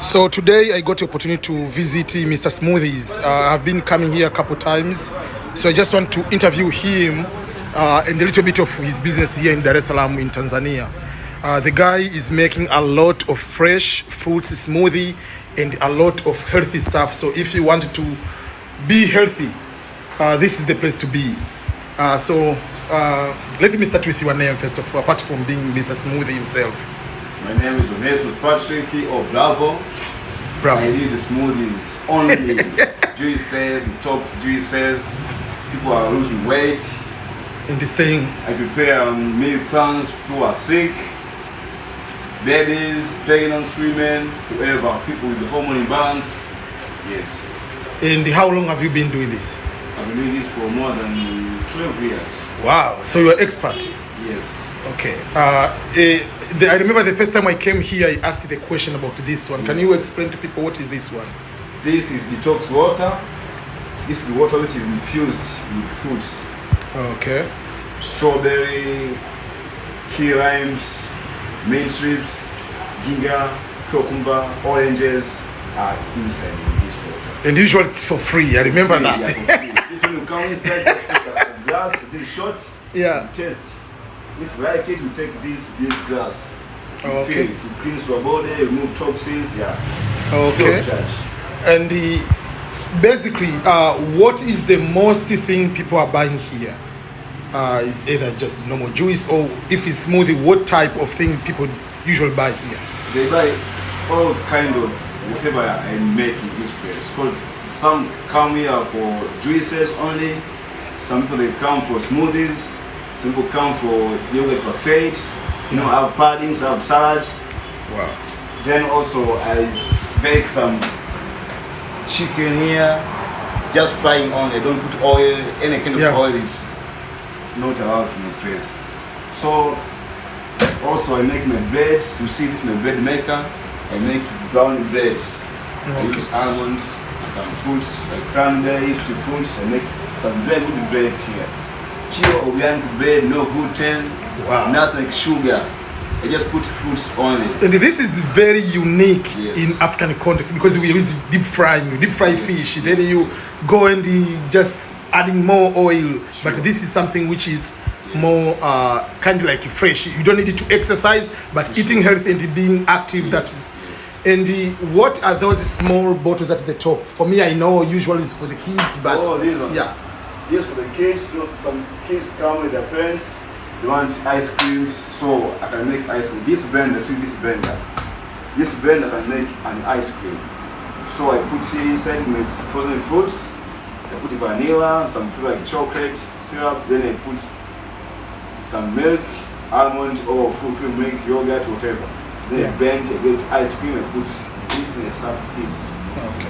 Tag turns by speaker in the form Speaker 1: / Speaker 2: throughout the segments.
Speaker 1: So today I got the opportunity to visit Mr. Smoothies. I've been coming here a couple times, so I just want to interview him and a little bit of his business here in Dar es Salaam in Tanzania. The guy is making a lot of fresh fruits smoothie and a lot of healthy stuff. So if you want to be healthy, this is the place to be. Let me start with your name first of all, apart from being Mr. Smoothie himself.
Speaker 2: My name is Onesmus Patrick of Bravo.
Speaker 1: Bravo.
Speaker 2: I do the smoothies only. Juices, detox juices. People are losing weight.
Speaker 1: In this thing,
Speaker 2: I prepare meal plans who are sick, babies, pregnant women, whoever, people with the hormone imbalance. Yes.
Speaker 1: And how long have you been doing this?
Speaker 2: I've been doing this for more than 12 years.
Speaker 1: Wow, so you're an expert.
Speaker 2: Yes.
Speaker 1: Okay. I remember the first time I came here, I asked the question about this one. Can you explain to people what is this one?
Speaker 2: This is detox water. This is water which is infused with fruits.
Speaker 1: Okay.
Speaker 2: Strawberry, key limes, mint strips, ginger, cucumber, oranges are inside in this water.
Speaker 1: And usually it's for free. I remember that.
Speaker 2: Yeah, if you come inside, just put a glass, this shot,
Speaker 1: Yeah.
Speaker 2: taste. If you like it, you take this big glass. You
Speaker 1: Okay.
Speaker 2: fill it, to cleanse your body, remove toxins, yeah.
Speaker 1: Okay.
Speaker 2: No charge.
Speaker 1: And basically, what is the most thing people are buying here? Is either just normal juice, or if it's smoothie, what type of thing people usually buy here?
Speaker 2: They buy all kind of whatever I make in this place. Cause some come here for juices only. Some people they come for smoothies. Some people come for yogurt buffets. You know, I have puddings, I have salads.
Speaker 1: Wow.
Speaker 2: Then also I bake some chicken here, just frying only. I don't put oil, any kind of
Speaker 1: Yeah.
Speaker 2: oil is not allowed in the place. So also I make my breads. You see this my bread maker. I make brown breads. I
Speaker 1: Okay.
Speaker 2: use almonds and some fruits like cranberries, fruits. I make some very good bread here. Pure organic bread, no gluten,
Speaker 1: Wow.
Speaker 2: nothing like sugar. I just put fruits only.
Speaker 1: And this is very unique
Speaker 2: Yes.
Speaker 1: in African context because we use deep frying. You deep fry fish, then you go and just adding more oil.
Speaker 2: Sure.
Speaker 1: But this is something which is more kind of like fresh. You don't need it to exercise, but eating healthy and being active.
Speaker 2: Yes,
Speaker 1: That.
Speaker 2: yes.
Speaker 1: And what are those small bottles at the top? For me, I know usually it's for the kids, but
Speaker 2: Oh, these ones.
Speaker 1: yeah.
Speaker 2: Yes, for the kids. So some kids come with their parents. They want ice cream, so I can make ice cream. This blender, see this blender. This blender can make an ice cream. So I put it inside my frozen fruits. I put vanilla, some flavor like chocolate syrup. Then I put some milk, almond or full cream milk, yogurt, whatever. Then
Speaker 1: Yeah.
Speaker 2: I blend, I get ice cream. I put this in a sub kids.
Speaker 1: Okay.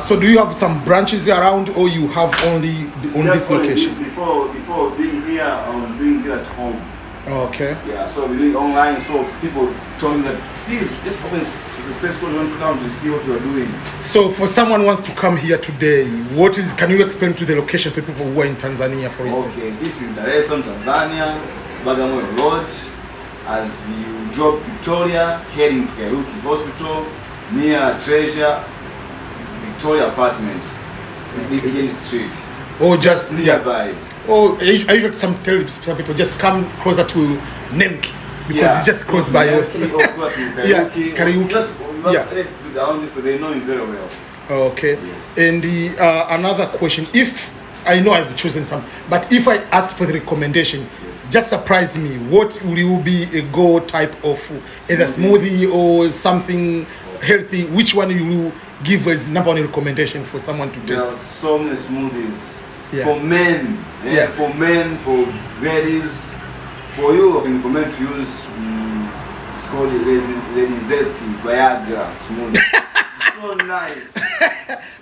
Speaker 1: So do you have some branches around, or you have only on this
Speaker 2: Just only
Speaker 1: location?
Speaker 2: this before being here, I was doing it at home.
Speaker 1: Okay.
Speaker 2: Yeah, so we do it online. So people told me that please just open the place code and come to see what you are doing.
Speaker 1: So for someone who wants to come here today, what is? Can you explain to the location for people who are in Tanzania, for instance?
Speaker 2: Okay, this is Dar es Salaam, Tanzania, Bagamoyo Road. As you drop Victoria, heading to Kairuki Hospital, near Treasure, Victoria Apartments, Agent Street.
Speaker 1: Or just
Speaker 2: Nearby.
Speaker 1: Or I usually some tell some people just come closer to Nemki because it's just close by us. Yeah, Kariuki. Yeah.
Speaker 2: Around this, but they know it very well.
Speaker 1: Okay.
Speaker 2: Yes.
Speaker 1: And another question: if I know I've chosen some, but if I ask for the recommendation,
Speaker 2: Yes.
Speaker 1: just surprise me. What will you be a go type of either smoothie or something healthy? Which one you will give as number one recommendation for someone to
Speaker 2: There are
Speaker 1: test?
Speaker 2: so many smoothies.
Speaker 1: Yeah.
Speaker 2: For men,
Speaker 1: Yeah.
Speaker 2: for men, for ladies. For you, I can recommend to use it's called Lady Zesty Viagra smoothie. It's so nice.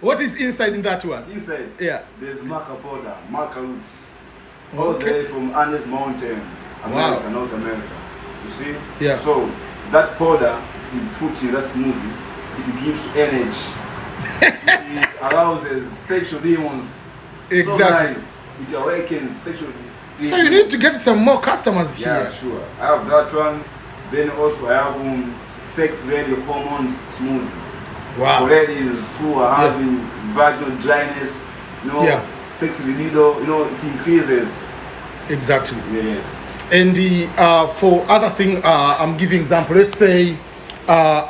Speaker 1: What is inside in that one?
Speaker 2: Inside,
Speaker 1: Yeah.
Speaker 2: there's maca powder, maca roots. All the
Speaker 1: Okay.
Speaker 2: way from Andes Mountain, America,
Speaker 1: Wow.
Speaker 2: North America. You see?
Speaker 1: Yeah.
Speaker 2: So that powder you put in that smoothie, it gives energy. It arouses sexual demons. So
Speaker 1: Exactly.
Speaker 2: nice. It awakens sexual demons.
Speaker 1: So you need to get some more customers
Speaker 2: Yeah,
Speaker 1: here.
Speaker 2: sure. I have that one. Then also I have sex ready hormones smoothie.
Speaker 1: Wow.
Speaker 2: For ladies who are having vaginal dryness, sex with the needle, it increases.
Speaker 1: Exactly.
Speaker 2: Yes.
Speaker 1: And the for other thing, I'm giving example. Let's say,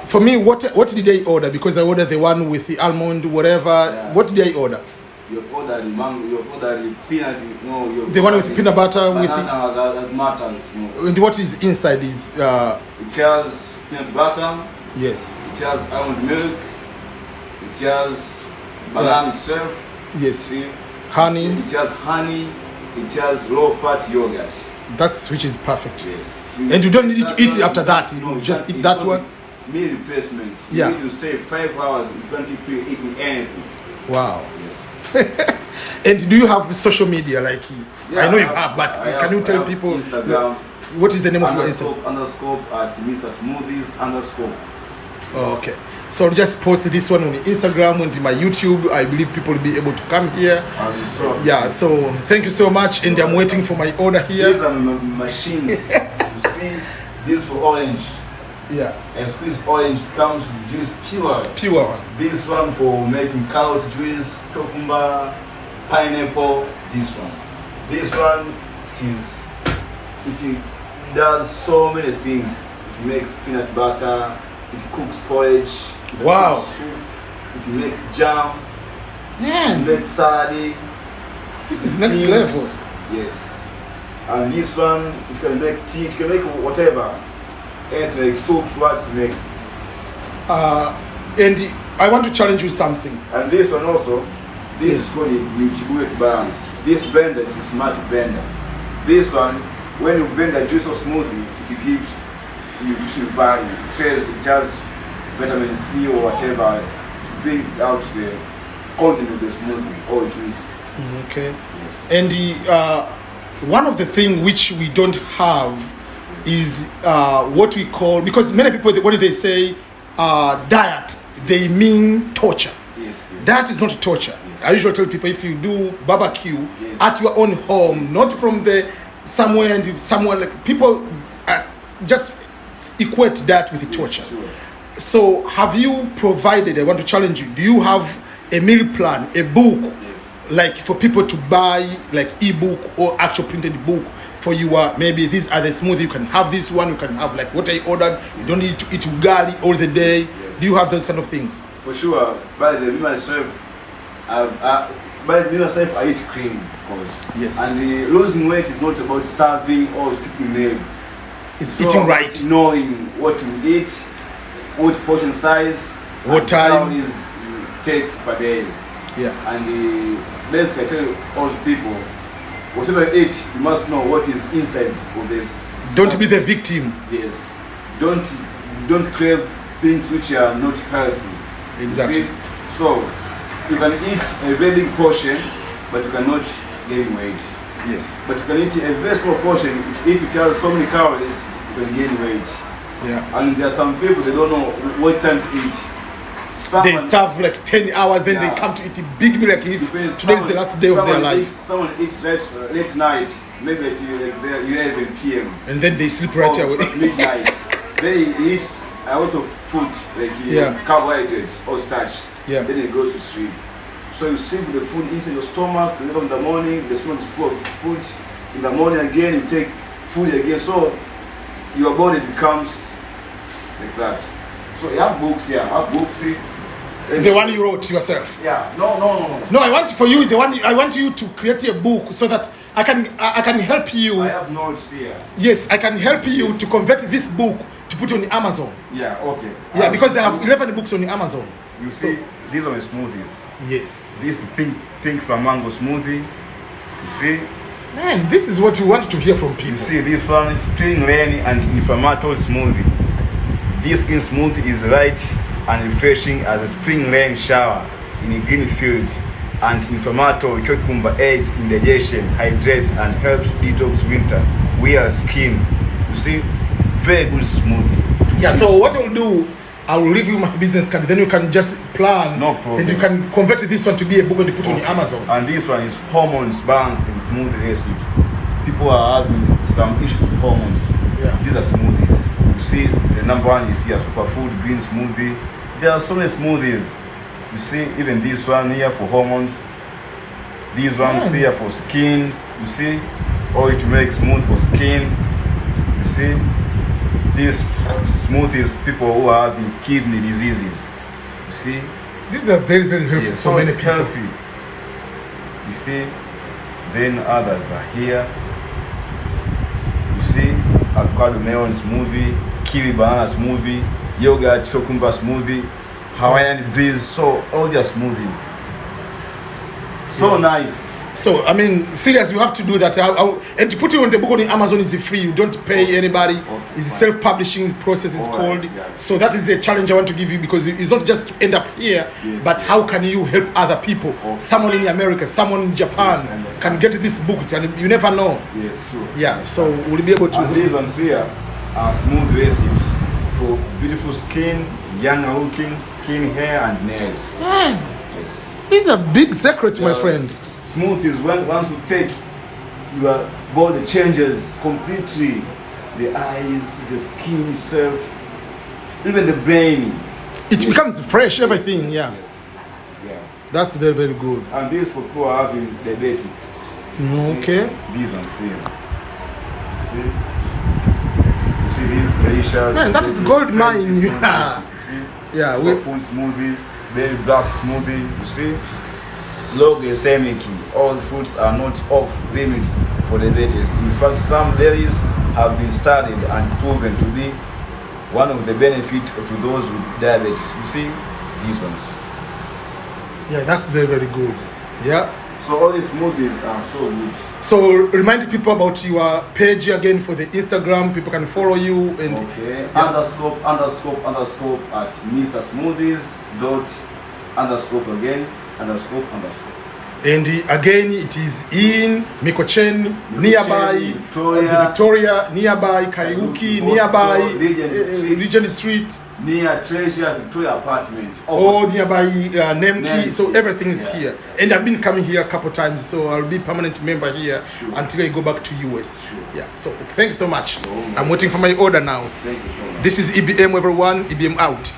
Speaker 1: for me, what did I order? Because I ordered the one with the almond, whatever.
Speaker 2: Yeah.
Speaker 1: What did I order?
Speaker 2: You've ordered the mango. You've ordered the peanut.
Speaker 1: The one with peanut butter with
Speaker 2: banana as matters.
Speaker 1: And what is inside is
Speaker 2: It has peanut butter.
Speaker 1: yes.
Speaker 2: It has almond milk. It has banana itself.
Speaker 1: Yes.
Speaker 2: See?
Speaker 1: Honey.
Speaker 2: It has honey. It has low-fat yogurt.
Speaker 1: That's which is perfect.
Speaker 2: Yes.
Speaker 1: And you don't need to eat it after that. You just eat that one.
Speaker 2: Meal replacement.
Speaker 1: Yeah.
Speaker 2: You need to stay 5 hours in 20 eating anything.
Speaker 1: Wow.
Speaker 2: Yes.
Speaker 1: And do you have social media? Like, I know you have, but can you tell people
Speaker 2: Instagram?
Speaker 1: What is the name of your Instagram?
Speaker 2: Underscore at Mr. Smoothies underscore.
Speaker 1: Oh, okay. So I'll just post this one on Instagram and my YouTube. I believe people will be able to come here. Yeah, so thank you so much. And I'm waiting for my order here.
Speaker 2: These are machines. You see, this for orange.
Speaker 1: Yeah.
Speaker 2: And squeeze orange comes with juice pure.
Speaker 1: Pure one.
Speaker 2: This one for making carrot juice, cucumber, pineapple. This one. This one it does so many things. It makes peanut butter. It cooks porridge. It
Speaker 1: Wow.
Speaker 2: cooks soup. It makes jam.
Speaker 1: Man,
Speaker 2: It makes salad.
Speaker 1: this is next
Speaker 2: teas.
Speaker 1: level.
Speaker 2: Yes. And this one, it can make tea. It can make whatever. And like soups, what it makes.
Speaker 1: And I want to challenge you something.
Speaker 2: And this one also, this is called the nutritional balance. This blender is a smart blender. This one, when you blend a juice or smoothie, it gives nutritional value. It says it has vitamin C or whatever to bring out the content of the smoothie or juice.
Speaker 1: Okay.
Speaker 2: Yes.
Speaker 1: And one of the things which we don't have is what we call, because many people, when they say diet, they mean torture.
Speaker 2: Yes.
Speaker 1: That is not torture.
Speaker 2: Yes.
Speaker 1: I usually tell people, if you do barbecue
Speaker 2: Yes.
Speaker 1: at your own home,
Speaker 2: Yes.
Speaker 1: not from the somewhere like people just equate that with torture.
Speaker 2: Yes, sure.
Speaker 1: So have you provided, I want to challenge you, do you have a meal plan, a book,
Speaker 2: Yes.
Speaker 1: like for people to buy, like ebook or actual printed book for you? Maybe these are the smoothie, you can have this one, you can have like what I ordered, you don't need to eat ugali all the day.
Speaker 2: Yes.
Speaker 1: Do you have those kind of things?
Speaker 2: For sure. By the me myself, I eat cream, of course.
Speaker 1: Yes.
Speaker 2: And losing weight is not about starving or skipping meals.
Speaker 1: It's eating
Speaker 2: about
Speaker 1: right.
Speaker 2: Knowing what to eat, what portion size,
Speaker 1: What
Speaker 2: and
Speaker 1: time.
Speaker 2: calories you take per day.
Speaker 1: Yeah.
Speaker 2: And basically, I tell all people, whatever you eat, you must know what is inside of this.
Speaker 1: Don't be the victim.
Speaker 2: Yes. Don't crave things which are not healthy.
Speaker 1: Exactly.
Speaker 2: You see? So you can eat a very big portion, but you cannot gain weight.
Speaker 1: Yes.
Speaker 2: But you can eat a very small portion. If it has so many calories, you can gain weight.
Speaker 1: Yeah.
Speaker 2: And there are some people, they don't know what time to eat.
Speaker 1: They starve like 10 hours, then they come to eat a big meal like if today is the last day of their life.
Speaker 2: Someone eats late night, maybe at 11 p.m.
Speaker 1: And then they sleep right
Speaker 2: or
Speaker 1: away.
Speaker 2: midnight. Then he eats a lot of food, like carbohydrates or starch.
Speaker 1: Yeah.
Speaker 2: Then he goes to sleep. So you sleep with the food inside your stomach, you wake up in the morning, the stomach is full of food. In the morning again, you take food again. So your body becomes like that. So you have books here,
Speaker 1: The one you wrote yourself.
Speaker 2: Yeah, no.
Speaker 1: No, I want for you the one. I want you to create a book so that I can help you.
Speaker 2: I have notes here.
Speaker 1: Yes, I can help you to convert this book to put on Amazon.
Speaker 2: Yeah, okay.
Speaker 1: Yeah, because I have 11 books on Amazon.
Speaker 2: You see, these are the smoothies.
Speaker 1: Yes.
Speaker 2: This is pink flamingo smoothie. You see?
Speaker 1: Man, this is what we want to hear from people.
Speaker 2: You see, this one is spring rain and inflammatory smoothie. This green smoothie is light and refreshing as a spring rain shower in a green field. Anti-inflammatory cucumber aids indigestion, hydrates and helps detox winter wear skin. You see, very good smoothie.
Speaker 1: Yeah, so what I'll do, I will leave you my business card, then you can just plan.
Speaker 2: No problem.
Speaker 1: And you can convert this one to be a book and put on Amazon.
Speaker 2: And this one is hormones balancing smoothie recipes. People are having some issues with hormones.
Speaker 1: Yeah.
Speaker 2: These are smoothies. You see, the number one is here, superfood green smoothie, There are so many smoothies. You see, even this one here for hormones. These ones here for skin. You see, oil to make smooth for skin. You see, these smoothies people who are having kidney diseases. You see,
Speaker 1: These are very, very helpful
Speaker 2: so
Speaker 1: for many
Speaker 2: it's
Speaker 1: people.
Speaker 2: healthy. You see, then others are here. You see, avocado melon smoothie, kiwi banana smoothie, yogurt cucumber smoothie, Hawaiian breeze. So all their smoothies. So nice.
Speaker 1: So I mean, serious, you have to do that. And to put it on the book on Amazon is free. You don't pay anybody. It's
Speaker 2: fine.
Speaker 1: self-publishing process is called.
Speaker 2: Yeah.
Speaker 1: So that is the challenge I want to give you, because it's not just to end up here,
Speaker 2: Yes,
Speaker 1: but
Speaker 2: yes.
Speaker 1: how can you help other people?
Speaker 2: Okay.
Speaker 1: Someone in America, someone in Japan
Speaker 2: Yes, I understand.
Speaker 1: can get this book, and you never know.
Speaker 2: Yes, sure.
Speaker 1: Yeah. So we'll be able to.
Speaker 2: And these ones here are smooth recipes for beautiful skin, younger looking skin, hair, and nails.
Speaker 1: Man,
Speaker 2: Yes.
Speaker 1: these are big secrets, my
Speaker 2: Yes.
Speaker 1: friend.
Speaker 2: Smoothies, once you take, your body changes completely. The eyes, the skin itself, even the brain.
Speaker 1: It
Speaker 2: Yes.
Speaker 1: becomes fresh, everything. Yeah.
Speaker 2: Yes. Yeah.
Speaker 1: That's very, very good.
Speaker 2: And this for people having diabetes.
Speaker 1: Okay.
Speaker 2: These ones here. You see these delicious.
Speaker 1: Man, that is gold mine. Yeah. Yeah, we-
Speaker 2: Food smoothie, baby black smoothie. You see, low glycemic. All foods are not off limits for diabetes. In fact, some berries have been studied and proven to be one of the benefits to those with diabetes. You see, these ones.
Speaker 1: Yeah, that's very, very good. Yeah.
Speaker 2: So all these smoothies are so good.
Speaker 1: So remind people about your page again for the Instagram. People can follow you and
Speaker 2: Okay.
Speaker 1: Yeah.
Speaker 2: Underscore at Mr. Smoothies dot underscore again underscore.
Speaker 1: and again it is in Mikocheni, nearby
Speaker 2: Victoria,
Speaker 1: the Victoria, nearby Kariuki,
Speaker 2: Kariuki,
Speaker 1: nearby
Speaker 2: Regent Street.
Speaker 1: Regent Street,
Speaker 2: Near Treasure Victoria apartment.
Speaker 1: or nearby Nemki.
Speaker 2: Nemki,
Speaker 1: So everything is
Speaker 2: yeah.
Speaker 1: here. And I've been coming here a couple times, so I'll be permanent member here
Speaker 2: Sure.
Speaker 1: until I go back to US.
Speaker 2: Sure.
Speaker 1: Yeah. So thanks so much.
Speaker 2: No, no.
Speaker 1: I'm waiting for my order now.
Speaker 2: Thank you so much.
Speaker 1: This is EBM, everyone. EBM out.